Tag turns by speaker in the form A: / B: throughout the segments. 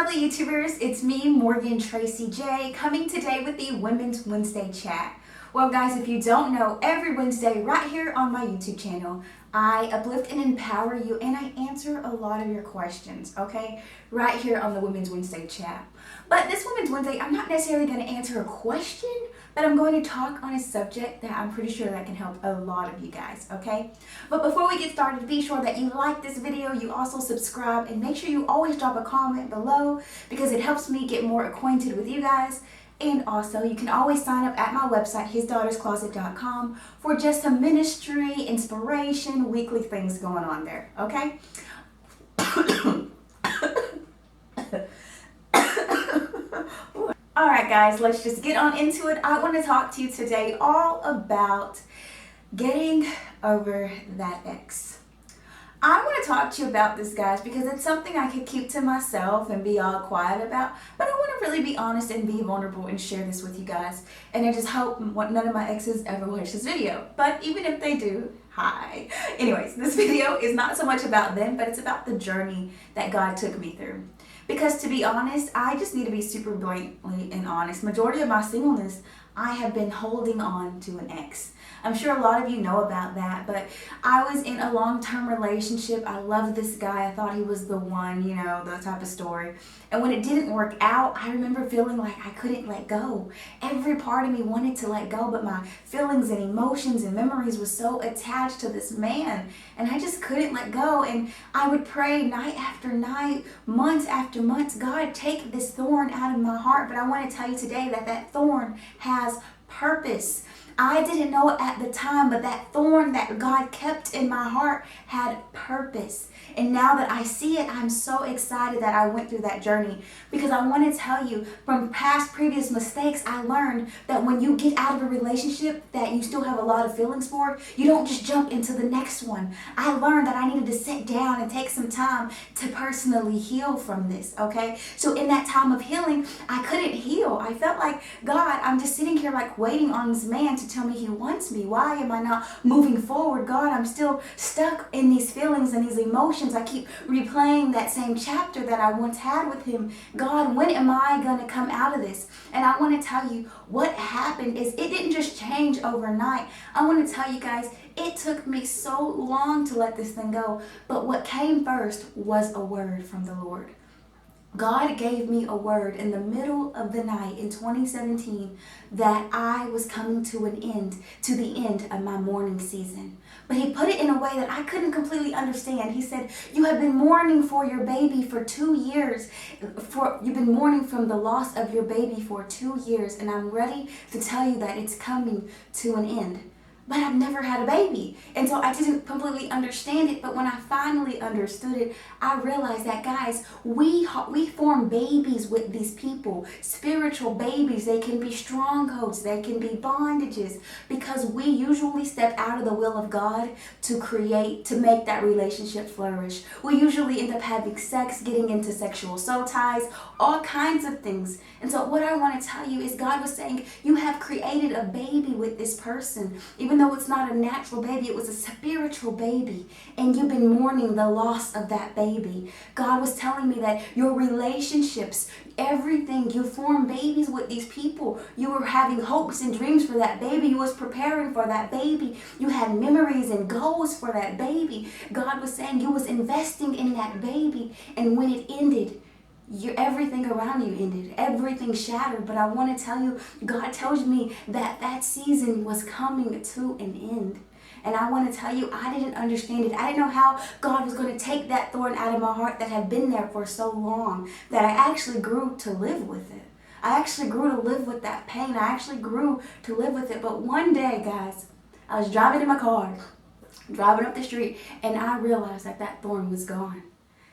A: lovely YouTubers, it's me, Morgan Tracy J, coming today with the Women's Wednesday chat. Well guys, if you don't know, every Wednesday right here on my YouTube channel, I uplift and empower you and I answer a lot of your questions, okay? Right here on the Women's Wednesday chat. But this Women's Wednesday, I'm not necessarily going to answer a question, but I'm going to talk on a subject that I'm pretty sure that can help a lot of you guys, okay? But before we get started, be sure that you like this video, you also subscribe, and make sure you always drop a comment below because it helps me get more acquainted with you guys. And also, you can always sign up at my website, hisdaughterscloset.com, for just some ministry, inspiration, weekly things going on there, okay? Alright guys, let's just get on into it. I want to talk to you today all about getting over that ex. I want to talk to you about this, guys, because it's something I could keep to myself and be all quiet about, but I want to really be honest and be vulnerable and share this with you guys. And I just hope none of my exes ever watch this video, but even if they do, hi. Anyways, this video is not so much about them, but it's about the journey that God took me through. Because to be honest, I just need to be super blatantly and honest. Majority of my singleness, I have been holding on to an ex. I'm sure a lot of you know about that, but I was in a long-term relationship. I loved this guy. I thought he was the one, you know, that type of story. And when it didn't work out, I remember feeling like I couldn't let go. Every part of me wanted to let go, but my feelings and emotions and memories were so attached to this man, and I just couldn't let go. And I would pray night after night, months after months, God, take this thorn out of my heart. But I want to tell you today that that thorn has purpose. I didn't know it at the time, but that thorn that God kept in my heart had purpose. And now that I see it, I'm so excited that I went through that journey, because I want to tell you, from previous mistakes, I learned that when you get out of a relationship that you still have a lot of feelings for, you don't just jump into the next one. I learned that I needed to sit down and take some time to personally heal from this, okay? So in that time of healing, I couldn't heal. I felt like, God, I'm just sitting here like waiting on this man to tell me he wants me. Why am I not moving forward? God, I'm still stuck in these feelings and these emotions. I keep replaying that same chapter that I once had with him. God, when am I going to come out of this? And I want to tell you what happened is it didn't just change overnight. I want to tell you guys, it took me so long to let this thing go. But what came first was a word from the Lord. God gave me a word in the middle of the night in 2017 that I was coming to the end of my mourning season. But he put it in a way that I couldn't completely understand. He said, you have been mourning for your baby for 2 years. You've been mourning from the loss of your baby for 2 years, and I'm ready to tell you that it's coming to an end. But I've never had a baby. And so I didn't completely understand it. But when I finally understood it, I realized that, guys, we form babies with these people. Spiritual babies. They can be strongholds. They can be bondages. Because we usually step out of the will of God to make that relationship flourish. We usually end up having sex, getting into sexual soul ties, all kinds of things. And so what I want to tell you is God was saying, you have created a baby with this person. Even though it's not a natural baby, it was a spiritual baby, and you've been mourning the loss of that baby. God was telling me that your relationships, everything, you formed babies with these people. You were having hopes and dreams for that baby. You was preparing for that baby. You had memories and goals for that baby. God was saying you was investing in that baby, and when it ended, everything around you ended. Everything shattered. But I want to tell you, God tells me that that season was coming to an end. And I want to tell you, I didn't understand it. I didn't know how God was going to take that thorn out of my heart that had been there for so long, that I actually grew to live with it. I actually grew to live with that pain. I actually grew to live with it. But one day, guys, I was driving in my car, driving up the street, and I realized that that thorn was gone.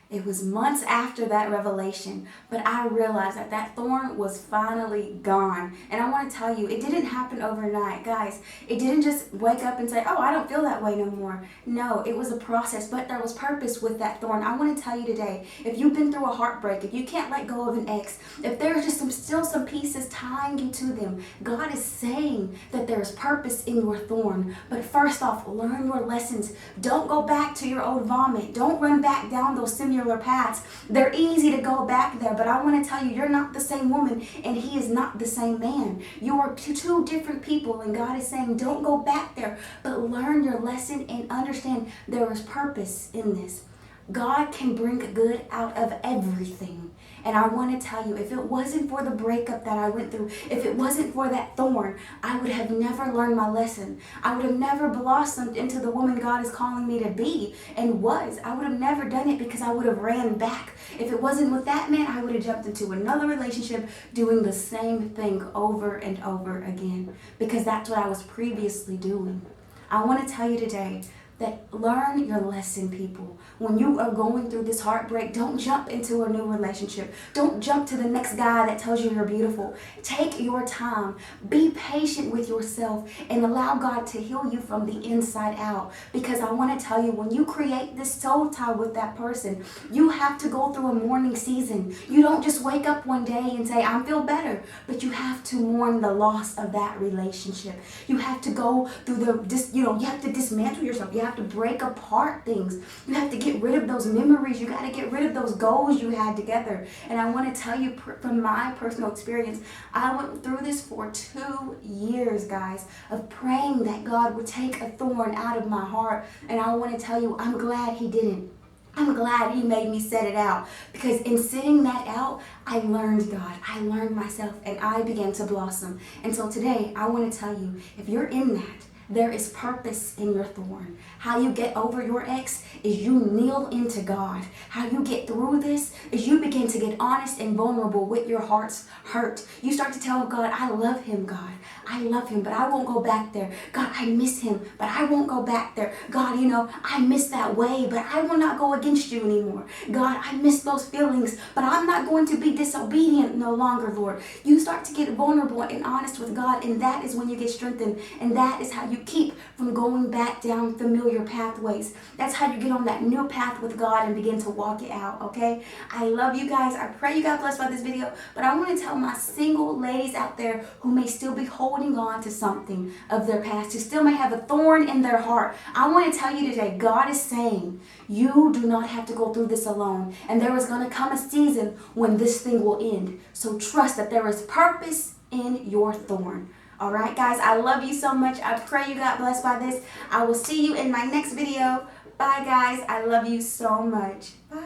A: It was months after that revelation, but I realized that that thorn was finally gone. And I want to tell you, it didn't happen overnight, guys. It didn't just wake up and say, oh, I don't feel that way no more. No, it was a process, but there was purpose with that thorn. I want to tell you today, if you've been through a heartbreak, if you can't let go of an ex, if there's just still some pieces tying you to them, God is saying that there's purpose in your thorn. But first off, learn your lessons. Don't go back to your old vomit. Don't run back down those similar unfamiliar paths. They're easy to go back there, but I want to tell you, you're not the same woman and he is not the same man. You are two different people, and God is saying, don't go back there, but learn your lesson and understand there is purpose in this. God can bring good out of everything. And I want to tell you, if it wasn't for the breakup that I went through, if it wasn't for that thorn, I would have never learned my lesson. I would have never blossomed into the woman God is calling me to be and was. I would have never done it because I would have ran back. If it wasn't with that man, I would have jumped into another relationship doing the same thing over and over again, because that's what I was previously doing. I want to tell you today that learn your lesson, people. When you are going through this heartbreak, don't jump into a new relationship. Don't jump to the next guy that tells you you're beautiful. Take your time. Be patient with yourself and allow God to heal you from the inside out. Because I want to tell you, when you create this soul tie with that person, you have to go through a mourning season. You don't just wake up one day and say, I feel better. But you have to mourn the loss of that relationship. You have to go through you have to dismantle yourself. You have to break apart things. You have to get rid of those memories. You got to get rid of those goals you had together. And I want to tell you from my personal experience, I went through this for 2 years, guys, of praying that God would take a thorn out of my heart. And I want to tell you, I'm glad he didn't. I'm glad he made me set it out, because in sitting that out, I learned God, I learned myself, and I began to blossom. And so today, I want to tell you, if you're in that, there is purpose in your thorn. How you get over your ex is you kneel into God. How you get through this is you begin to get honest and vulnerable with your heart's hurt. You start to tell God, I love him, God. I love him, but I won't go back there. God, I miss him, but I won't go back there. God, I miss that way, but I will not go against you anymore. God, I miss those feelings, but I'm not going to be disobedient no longer, Lord. You start to get vulnerable and honest with God, and that is when you get strengthened, and that is how you keep from going back down familiar pathways. That's how you get on that new path with God and begin to walk it out, okay? I love you guys. I pray you got blessed by this video, but I want to tell my single ladies out there who may still be holding on to something of their past, who still may have a thorn in their heart. I want to tell you today, God is saying, you do not have to go through this alone, and there is going to come a season when this thing will end. So trust that there is purpose in your thorn. All right, guys, I love you so much. I pray you got blessed by this. I will see you in my next video. Bye, guys. I love you so much. Bye.